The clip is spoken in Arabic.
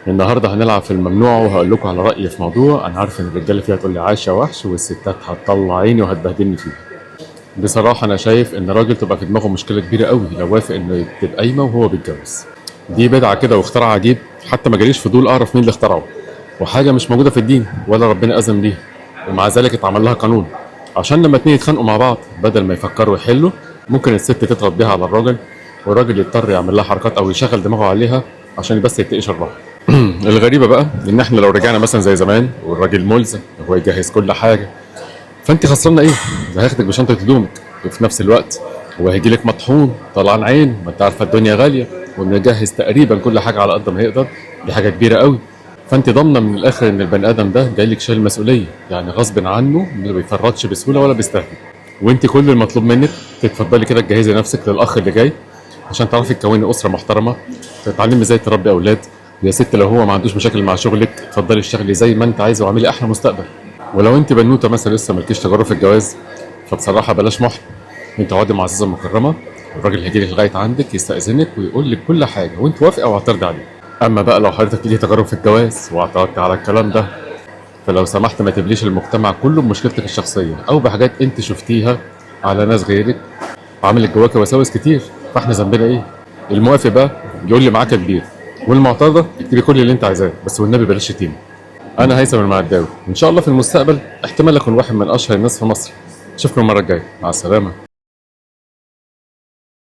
النهارده هنلعب في الممنوع وهقول لكم على رأيي في موضوع انا عارف ان الرجاله فيها تقول لي عاش يا وحش والستات هتطلع عيني وهتبهدلني فيه. بصراحه انا شايف ان الراجل تبقى في دماغه مشكله كبيره قوي لو وافق انه تبقى قايمه وهو بيتجوز. دي بدعه كده واختراع عجيب، حتى ما جاليش فضول اعرف مين اللي اخترعه، وحاجه مش موجوده في الدين ولا ربنا اذن بيها، ومع ذلك اتعمل لها قانون عشان لما اتنين يتخانقوا مع بعض بدل ما يفكروا يحلوا ممكن الست تضغط بيها على الراجل والراجل يضطر يعمل لها حركات او يشغل دماغه عليها عشان بس يتقي شرها. الغريبه بقى ان احنا لو رجعنا مثلا زي زمان والراجل ملزم هو يجهز كل حاجه، فانت خسرانه ايه؟ ده هياخدك بشنطه هدومك وفي نفس الوقت هو هيجي لك مطحون طلعان عين، ما انت عارفه الدنيا غاليه وانه يجهز تقريبا كل حاجه على قد ما يقدر، دي حاجه كبيره قوي. فانت ضامنه من الاخر ان البني ادم ده جاي لك شايل مسؤوليه، يعني غصب عنه ما بيفرطش بسهوله ولا بيستهبل. وانت كل المطلوب منك تتفضلي كده تجهزي نفسك للاخ اللي جاي عشان تعرفي تكوني اسره محترمه، تتعلمي ازاي تربي اولاد. يا ست لو هو ما عندوش مشاكل مع شغلك اتفضلي اشتغلي زي ما انت عايزه واعملي احلى مستقبل. ولو انت بنوته مثلا لسه مالكيش تجارب في الجواز فبصراحه بلاش محن، انت اقعدي معززه مكرمه، الراجل هيجي لك لغايه عندك يستاذنك ويقول لك كل حاجه وانت وافقه او هترضي عليه. اما بقى لو حضرتك ليكي تجارب في الجواز واعترضت على الكلام ده فلو سمحت ما تبليش المجتمع كله بمشكلتك الشخصيه او بحاجات انت شفتيها على ناس غيرك، عامل جواك وساوس كتير، فاحنا ذنبنا ايه؟ الموافق بقى يقول لي معاك كبير، والمعترضه اكتبي كل اللي انت عايزاه بس والنبي بلاش شتيمه. انا هيثم المعداوي، ان شاء الله في المستقبل احتمال اكون واحد من اشهر الناس في مصر. اشوفكم المره الجايه، مع السلامه.